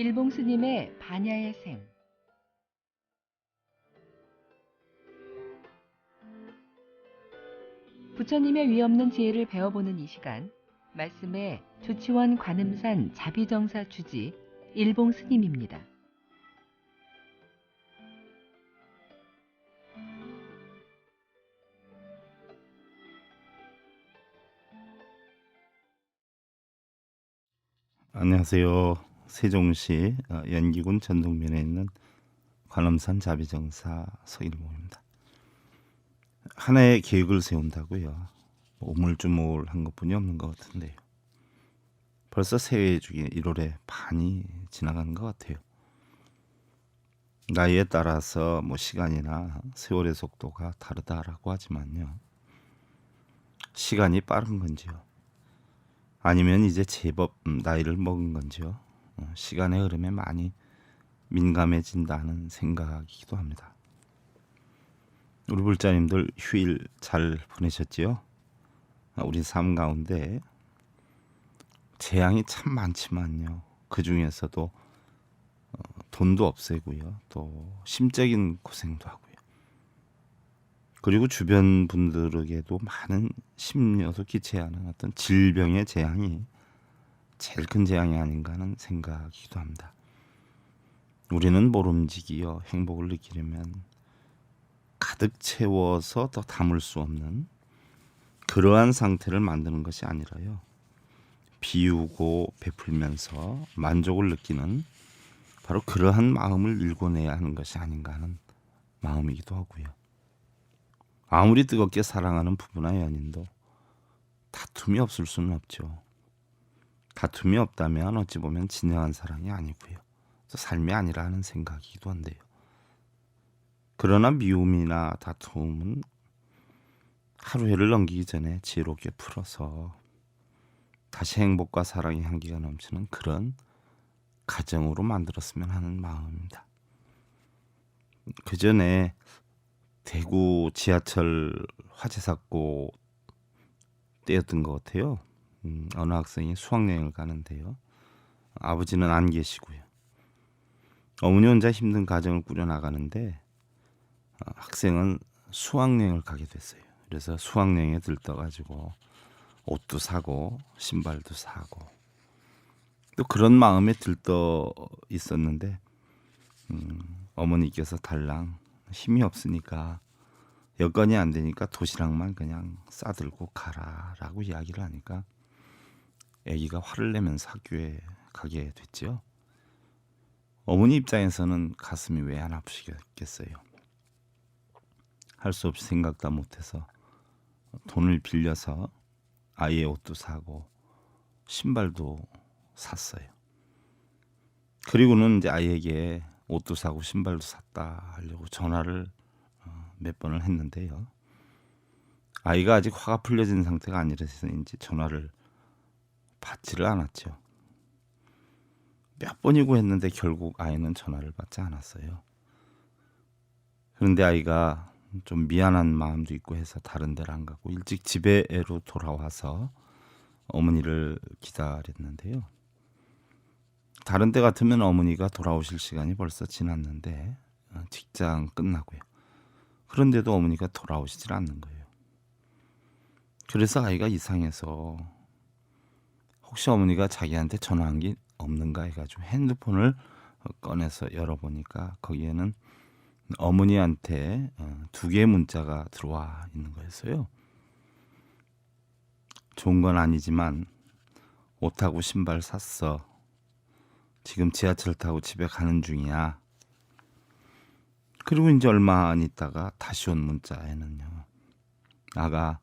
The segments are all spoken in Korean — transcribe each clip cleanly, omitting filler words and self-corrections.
일봉 스님의 반야의 생. 부처님의 위없는 지혜를 배워보는 이 시간, 말씀의 조치원 관음산 자비정사 주지 일봉 스님입니다. 안녕하세요. 세종시 연기군 전동면에 있는 관음산 자비정사 서일봉입니다. 하나의 계획을 세운다고요. 우물쭈물한 것뿐이 없는 것 같은데요. 벌써 새해 중에 1월에 반이 지나간 것 같아요. 나이에 따라서 시간이나 세월의 속도가 다르다라고 하지만요. 시간이 빠른 건지요? 아니면 이제 제법 나이를 먹은 건지요. 시간의 흐름에 많이 민감해진다는 생각이기도 합니다. 우리 불자님들 휴일 잘 보내셨지요? 우리 삶 가운데 재앙이 참 많지만요. 그 중에서도 돈도 없애고요. 또 심적인 고생도 하고요. 그리고 주변 분들에게도 많은 심려도 끼쳐야 하는 어떤 질병의 재앙이 제일 큰 재앙이 아닌가 하는 생각이기도 합니다. 우리는 모름지기요. 행복을 느끼려면 가득 채워서 더 담을 수 없는 그러한 상태를 만드는 것이 아니라요. 비우고 베풀면서 만족을 느끼는 바로 그러한 마음을 일궈내야 하는 것이 아닌가 하는 마음이기도 하고요. 아무리 뜨겁게 사랑하는 부부나 연인도 다툼이 없을 수는 없죠. 다툼이 없다면 어찌 보면 진정한 사랑이 아니고요. 또 삶이 아니라 하는 생각이기도 한데요. 그러나 미움이나 다툼은 하루해를 넘기기 전에 지혜롭게 풀어서 다시 행복과 사랑의 향기가 넘치는 그런 가정으로 만들었으면 하는 마음입니다. 그 전에 대구 지하철 화재 사고 때였던 것 같아요. 어느 학생이 수학여행을 가는데요. 아버지는 안 계시고요. 어머니 혼자 힘든 가정을 꾸려나가는데 학생은 수학여행을 가게 됐어요. 그래서 수학여행에 들떠가지고 옷도 사고 신발도 사고 또 그런 마음에 들떠 있었는데 어머니께서 달랑 힘이 없으니까 여건이 안 되니까 도시락만 그냥 싸들고 가라라고 이야기를 하니까 아기가 화를 내면서 학교에 가게 됐죠. 어머니 입장에서는 가슴이 왜 안 아프시겠어요. 할 수 없이 생각도 못해서 돈을 빌려서 아이의 옷도 사고 신발도 샀어요. 그리고는 이제 아이에게 옷도 사고 신발도 샀다 하려고 전화를 몇 번을 했는데요. 아이가 아직 화가 풀려진 상태가 아니라서인지 전화를 받지를 않았죠. 몇 번이고 했는데 결국 아이는 전화를 받지 않았어요. 그런데 아이가 좀 미안한 마음도 있고 해서 다른 데를 안 가고 일찍 집에로 돌아와서 어머니를 기다렸는데요. 다른 데 같으면 어머니가 돌아오실 시간이 벌써 지났는데 직장 끝나고요. 그런데도 어머니가 돌아오시질 않는 거예요. 그래서 아이가 이상해서 혹시 어머니가 자기한테 전화한 게 없는가 해가지고 핸드폰을 꺼내서 열어보니까 거기에는 어머니한테 2개의 문자가 들어와 있는 거였어요. 좋은 건 아니지만 옷하고 신발 샀어. 지금 지하철 타고 집에 가는 중이야. 그리고 이제 얼마 안 있다가 다시 온 문자에는요. 아가,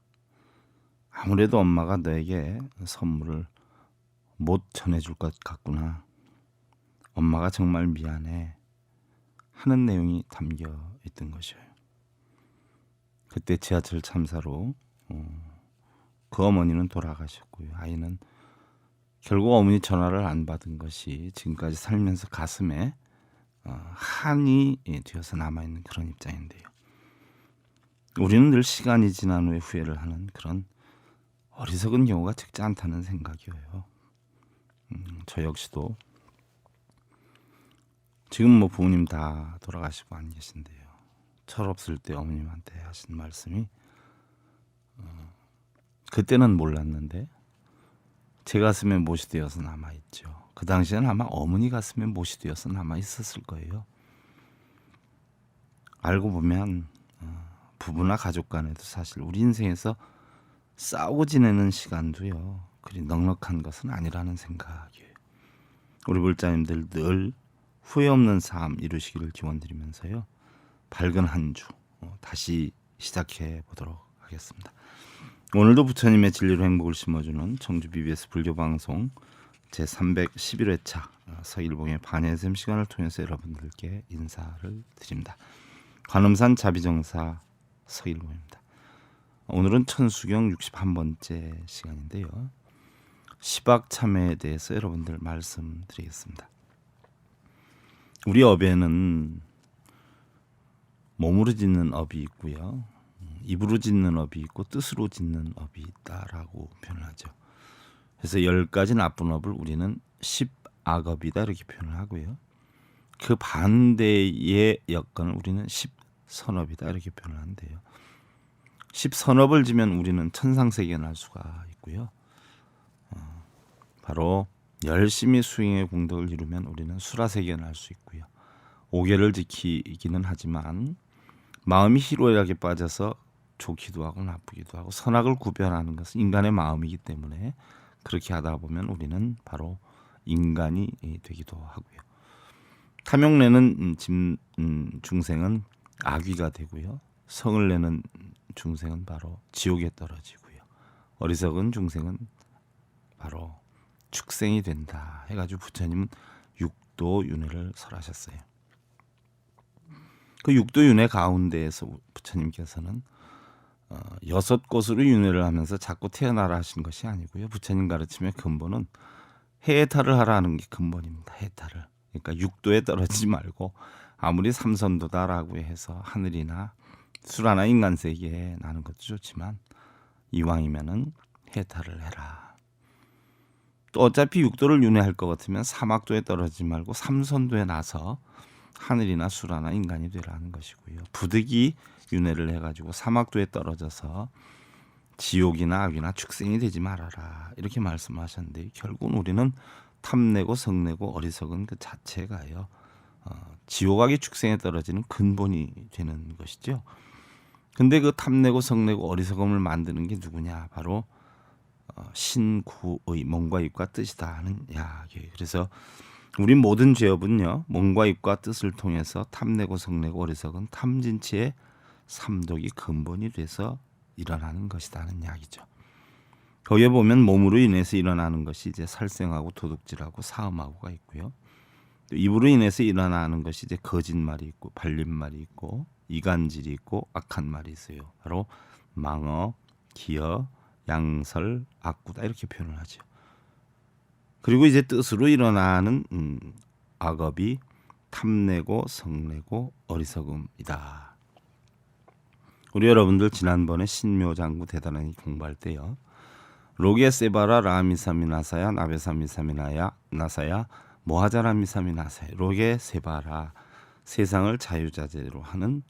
아무래도 엄마가 너에게 선물을 못 전해줄 것 같구나. 엄마가 정말 미안해 하는 내용이 담겨 있던 것이에요. 그때 지하철 참사로 그 어머니는 돌아가셨고요. 아이는 결국 어머니 전화를 안 받은 것이 지금까지 살면서 가슴에 한이 되어서 남아있는 그런 입장인데요. 우리는 늘 시간이 지난 후에 후회를 하는 그런 어리석은 경우가 적지 않다는 생각이에요. 저 역시도 지금 뭐 부모님 다 돌아가시고 안 계신데요. 철없을 때 어머님한테 하신 말씀이 그때는 몰랐는데 제 가슴에 못이 되어서 남아있죠. 그 당시에는 아마 어머니 가슴에 못이 되어서 남아있었을 거예요. 알고 보면 부부나 가족 간에도 사실 우리 인생에서 싸우고 지내는 시간도요 그리 넉넉한 것은 아니라는 생각이에요. 우리 불자님들 늘 후회 없는 삶 이루시기를 기원드리면서요 밝은 한 주 다시 시작해 보도록 하겠습니다. 오늘도 부처님의 진리로 행복을 심어주는 청주 BBS 불교방송 제311회차 서일봉의 반야샘 시간을 통해서 여러분들께 인사를 드립니다. 관음산 자비정사 서일봉입니다. 오늘은 천수경 61번째 시간인데요. 시박참회에 대해서 여러분들 말씀드리겠습니다. 우리 업에는 몸으로 짓는 업이 있고요. 입으로 짓는 업이 있고 뜻으로 짓는 업이 있다라고 표현하죠. 그래서 10가지 나쁜 업을 우리는 10악업이다 이렇게 표현을 하고요. 그 반대의 여건을 우리는 10선업이다 이렇게 표현을 하는데요. 10선업을 지면 우리는 천상세계에 날 수가 있고요. 바로 열심히 수행의 공덕을 이루면 우리는 수라세계에 날 수 있고요. 5계를 지키기는 하지만 마음이 희로애락에 빠져서 좋기도 하고 나쁘기도 하고 선악을 구별하는 것은 인간의 마음이기 때문에 그렇게 하다 보면 우리는 바로 인간이 되기도 하고요. 탐욕내는 중생은 악귀가 되고요. 성을 내는 중생은 바로 지옥에 떨어지고요. 어리석은 중생은 바로 축생이 된다 해가지고 부처님은 육도윤회를 설하셨어요. 그 육도윤회 가운데에서 부처님께서는 6곳으로 윤회를 하면서 자꾸 태어나라 하신 것이 아니고요. 부처님 가르침의 근본은 해탈을 하라는 게 근본입니다. 해탈을. 그러니까 육도에 떨어지지 말고 아무리 삼선도다라고 해서 하늘이나 수라나 인간 세계에 나는 것도 좋지만 이왕이면은 해탈을 해라. 또 어차피 육도를 윤회할 것 같으면 사막도에 떨어지지 말고 삼선도에 나서 하늘이나 수라나 인간이 되라는 것이고요. 부득이 윤회를 해가지고 사막도에 떨어져서 지옥이나 악이나 축생이 되지 말아라 이렇게 말씀하셨는데 결국은 우리는 탐내고 성내고 어리석은 그 자체가요 지옥 악의 축생에 떨어지는 근본이 되는 것이죠. 근데 그 탐내고 성내고 어리석음을 만드는 게 누구냐? 바로 신구의 몸과 입과 뜻이다 하는 이야기예요. 그래서 우리 모든 죄업은요 몸과 입과 뜻을 통해서 탐내고 성내고 어리석은 탐진치의 삼독이 근본이 돼서 일어나는 것이다 하는 이야기죠. 거기에 보면 몸으로 인해서 일어나는 것이 이제 살생하고 도둑질하고 사음하고가 있고요. 또 입으로 인해서 일어나는 것이 이제 거짓말이 있고 발림말이 있고 이간질이 있고 악한 말이 있어요. 바로 망어, 기어, 양설, 악구다 이렇게 표현을 하죠. 그리고 이제 뜻으로 일어나는 악업이 탐내고 성내고 어리석음이다. 우리 여러분들 지난번에 신묘장구 대단히 공부할 때요. 로게 세바라 라미사미 나사야 나베사미 사미나야 나사야 모하자라미 사미 나사야 로게 세바라 세상을 자유자재로 하는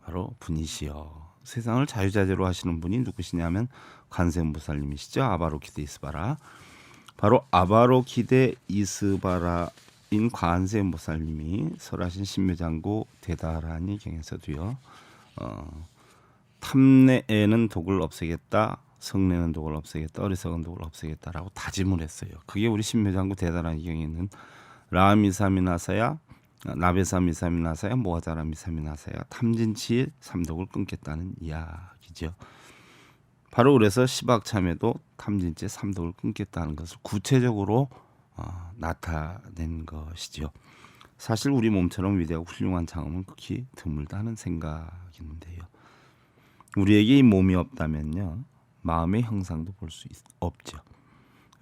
바로 분이시여. 세상을 자유자재로 하시는 분이 누구시냐면 관세음보살님이시죠. 아바로키데 이스바라. 바로 아바로키데 이스바라인 관세음보살님이 설하신 신묘장구 대다라니 경에서도요. 탐내에는 독을 없애겠다. 성내는 독을 없애겠다. 어리석은 독을 없애겠다라고 다짐을 했어요. 그게 우리 신묘장구 대다라니 경에 있는 라미사미나사야 나베사미사미나사야 모하자라미사미나사야 탐진치의 삼독을 끊겠다는 이야기죠. 바로 그래서 시박참에도 탐진치의 삼독을 끊겠다는 것을 구체적으로 나타낸 것이죠. 사실 우리 몸처럼 위대하고 훌륭한 장엄은 극히 드물다는 생각인데요. 우리에게 이 몸이 없다면요. 마음의 형상도 볼 수 없죠.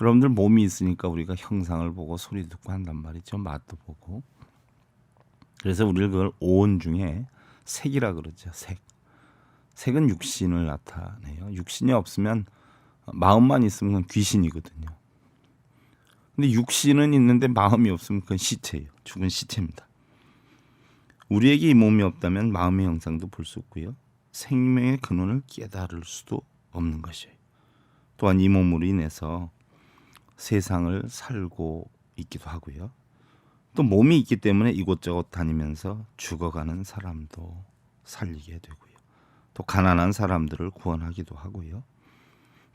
여러분들 몸이 있으니까 우리가 형상을 보고 소리 듣고 한단 말이죠. 맛도 보고. 그래서 우리를 그걸 오온 중에 색이라 그러죠. 색. 색은 육신을 나타내요. 육신이 없으면 마음만 있으면 그건 귀신이거든요. 근데 육신은 있는데 마음이 없으면 그건 시체예요. 죽은 시체입니다. 우리에게 이 몸이 없다면 마음의 형상도 볼 수 없고요. 생명의 근원을 깨달을 수도 없는 것이에요. 또한 이 몸으로 인해서 세상을 살고 있기도 하고요. 또 몸이 있기 때문에 이곳저곳 다니면서 죽어가는 사람도 살리게 되고요. 또 가난한 사람들을 구원하기도 하고요.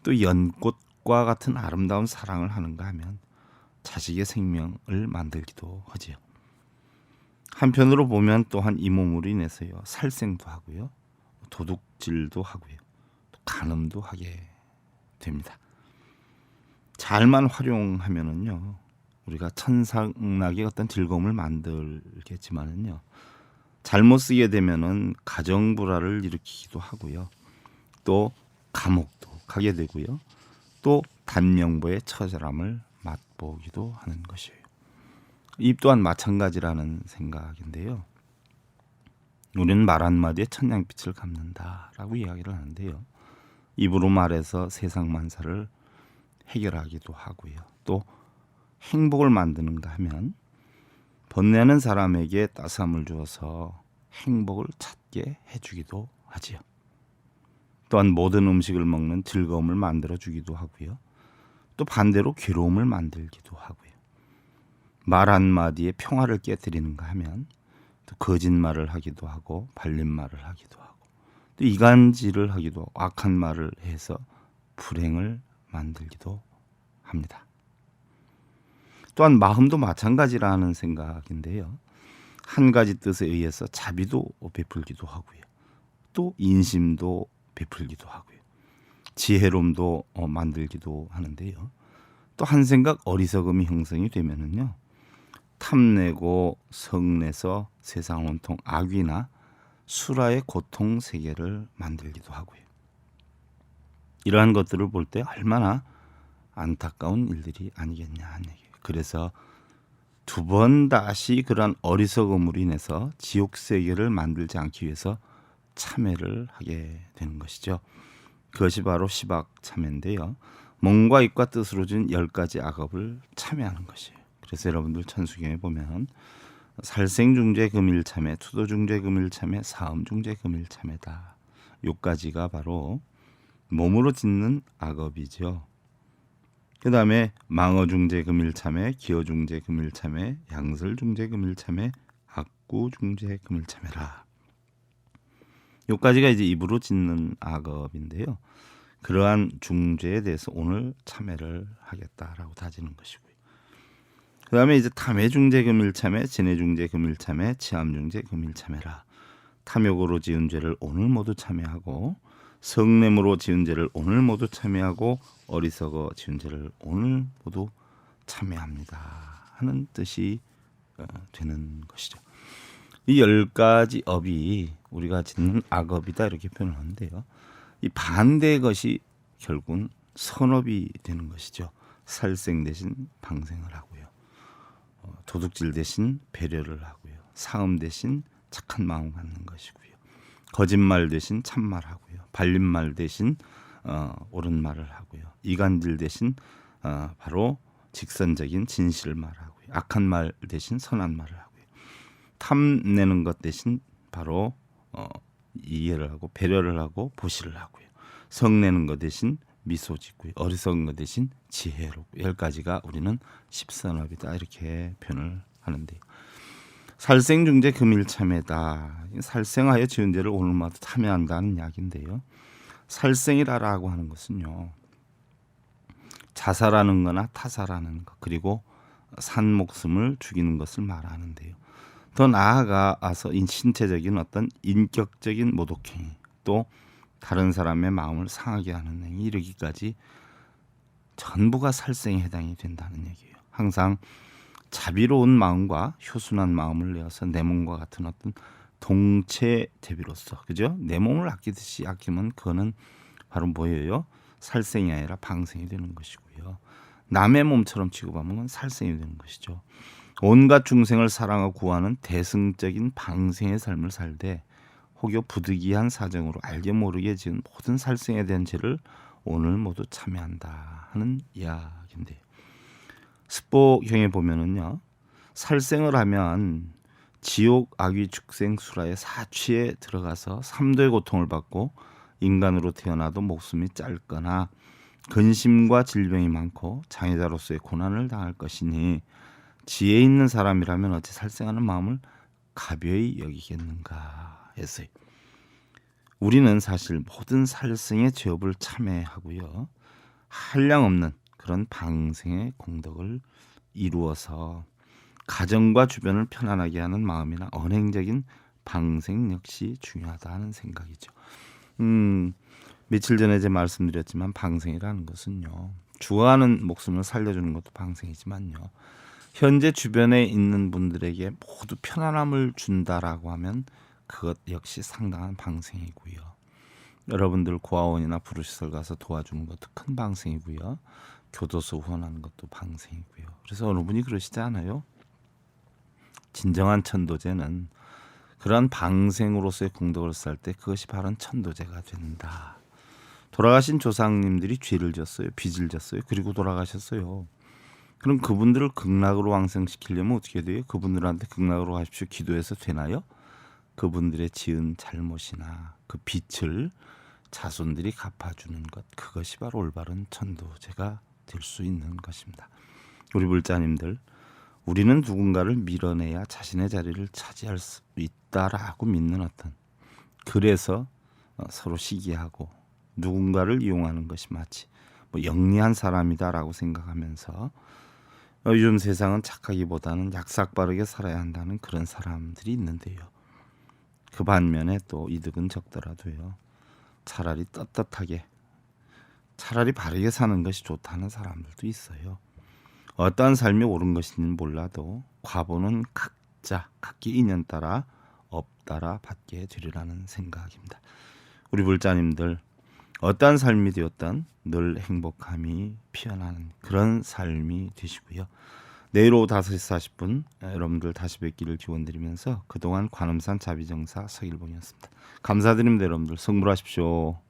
또 연꽃과 같은 아름다운 사랑을 하는가 하면 자식의 생명을 만들기도 하지요. 한편으로 보면 또한 이 몸으로 인해서요, 살생도 하고요, 도둑질도 하고요, 또 간음도 하게 됩니다. 잘만 활용하면은요, 우리가 천상나게 어떤 즐거움을 만들겠지만은요, 잘못 쓰게 되면은 가정 불화를 일으키기도 하고요, 또 감옥도 가게 되고요, 또 단명보의 처절함을 맛보기도 하는 것이에요. 이 또한 마찬가지라는 생각인데요. 우리는 말 한마디에 천냥빛을 갚는다라고 이야기를 하는데요. 입으로 말해서 세상 만사를 해결하기도 하고요. 또 행복을 만드는가 하면 번뇌하는 사람에게 따스함을 주어서 행복을 찾게 해주기도 하지요. 또한 모든 음식을 먹는 즐거움을 만들어주기도 하고요. 또 반대로 괴로움을 만들기도 하고요. 말 한마디에 평화를 깨뜨리는가 하면 또 거짓말을 하기도 하고 발림말을 하기도 하고 또 이간질을 하기도 하고 악한 말을 해서 불행을 만들기도 합니다. 또한 마음도 마찬가지라는 생각인데요. 한 가지 뜻에 의해서 자비도 베풀기도 하고요. 또 인심도 베풀기도 하고요. 지혜로움도 만들기도 하는데요. 또 한 생각 어리석음이 형성이 되면은요, 탐내고 성내서 세상 온통 악위나 수라의 고통 세계를 만들기도 하고요. 이러한 것들을 볼 때 얼마나 안타까운 일들이 아니겠냐 하는 얘기예요. 그래서 두 번 다시 그러한 어리석음으로 인해서 지옥 세계를 만들지 않기 위해서 참회를 하게 되는 것이죠. 그것이 바로 시박 참회인데요. 몸과 입과 뜻으로 준 10가지 악업을 참회하는 것이에요. 그래서 여러분들 천수경에 보면 살생중죄 금일참회, 투도중죄 금일참회, 사음중죄 금일참회다. 요까지가 바로 몸으로 짓는 악업이죠. 그 다음에 망어중죄 금일참회, 기어중죄 금일참회, 양설중죄 금일참회, 악구중죄 금일참회라. 요까지가 이제 입으로 짓는 악업인데요. 그러한 중죄에 대해서 오늘 참회를 하겠다라고 다지는 것이고요. 그 다음에 이제 탐해중죄 금일참회, 진해중죄 금일참회, 치암중죄 금일참회라. 탐욕으로 지은 죄를 오늘 모두 참회하고 성냄으로 지은 죄를 오늘 모두 참회하고 어리석어 지은 죄를 오늘 모두 참회합니다 하는 뜻이 되는 것이죠. 이 10가지 업이 우리가 짓는 악업이다 이렇게 표현을 하는데요. 이 반대의 것이 결국은 선업이 되는 것이죠. 살생 대신 방생을 하고요. 도둑질 대신 배려를 하고요. 사음 대신 착한 마음 갖는 것이고요. 거짓말 대신 참말하고요. 발림말 대신 옳은 말을 하고요. 이간질 대신 바로 직선적인 진실을 말하고요. 악한 말 대신 선한 말을 하고요. 탐내는 것 대신 바로 이해를 하고 배려를 하고 보시를 하고요. 성내는 것 대신 미소 짓고요. 어리석은 것 대신 지혜롭고 10가지가 우리는 십선업이다 이렇게 표현을 하는데요. 살생중죄 금일참회다. 살생하여 지은 죄를 오늘마다 참회한다는 이야기인데요. 살생이라고 하는 것은요, 자살하는 거나 타살하는 것, 그리고 산 목숨을 죽이는 것을 말하는데요. 더 나아가서 신체적인 어떤 인격적인 모독행위, 또 다른 사람의 마음을 상하게 하는 행위 이르기까지 전부가 살생에 해당이 된다는 얘기예요. 항상 자비로운 마음과 효순한 마음을 내어서 내 몸과 같은 어떤 동체 대비로서, 그죠? 내 몸을 아끼듯이 아끼면 그거는 바로 뭐예요? 살생이 아니라 방생이 되는 것이고요. 남의 몸처럼 취급하면 그건 살생이 되는 것이죠. 온갖 중생을 사랑하고 구하는 대승적인 방생의 삶을 살되 혹여 부득이한 사정으로 알게 모르게 지은 모든 살생에 대한 죄를 오늘 모두 참회한다 하는 이야기인데요. 습보경에 보면은요, 살생을 하면 지옥 악귀 축생수라의 사취에 들어가서 3도의 고통을 받고 인간으로 태어나도 목숨이 짧거나 근심과 질병이 많고 장애자로서의 고난을 당할 것이니 지혜 있는 사람이라면 어찌 살생하는 마음을 가벼이 여기겠는가 했어요. 우리는 사실 모든 살생의 죄업을 참회하고요. 한량없는 그런 방생의 공덕을 이루어서 가정과 주변을 편안하게 하는 마음이나 언행적인 방생 역시 중요하다 하는 생각이죠. 며칠 전에 제가 말씀드렸지만 방생이라는 것은요. 죽어가는 목숨을 살려주는 것도 방생이지만요. 현재 주변에 있는 분들에게 모두 편안함을 준다라고 하면 그것 역시 상당한 방생이고요. 여러분들 고아원이나 불우시설 가서 도와주는 것도 큰 방생이고요. 교도소 후원하는 것도 방생이고요. 그래서 어느 분이 그러시지 않아요? 진정한 천도제는 그러한 방생으로서의 공덕을 쌓을 때 그것이 바로 천도제가 된다. 돌아가신 조상님들이 죄를 졌어요. 빚을 졌어요. 그리고 돌아가셨어요. 그럼 그분들을 극락으로 왕생시키려면 어떻게 돼요? 그분들한테 극락으로 가십시오 기도해서 되나요? 그분들의 지은 잘못이나 그 빚을 자손들이 갚아주는 것, 그것이 바로 올바른 천도제가 될 수 있는 것입니다. 우리 불자님들, 우리는 누군가를 밀어내야 자신의 자리를 차지할 수 있다라고 믿는 어떤, 그래서 서로 시기하고 누군가를 이용하는 것이 마치 영리한 사람이다라고 생각하면서 요즘 세상은 착하기보다는 약삭빠르게 살아야 한다는 그런 사람들이 있는데요. 그 반면에 또 이득은 적더라도요. 차라리 떳떳하게, 차라리 바르게 사는 것이 좋다는 사람들도 있어요. 어떠한 삶이 옳은 것인지는 몰라도 과보는 각기 인연 따라 업 따라 받게 되리라는 생각입니다. 우리 불자님들, 어떠한 삶이 되었든 늘 행복함이 피어나는 그런 삶이 되시고요. 내일 오후 5시 40분 여러분들 다시 뵙기를 기원드리면서 그동안 관음산 자비정사 서길봉이었습니다. 감사드립니다. 여러분들 성불하십시오.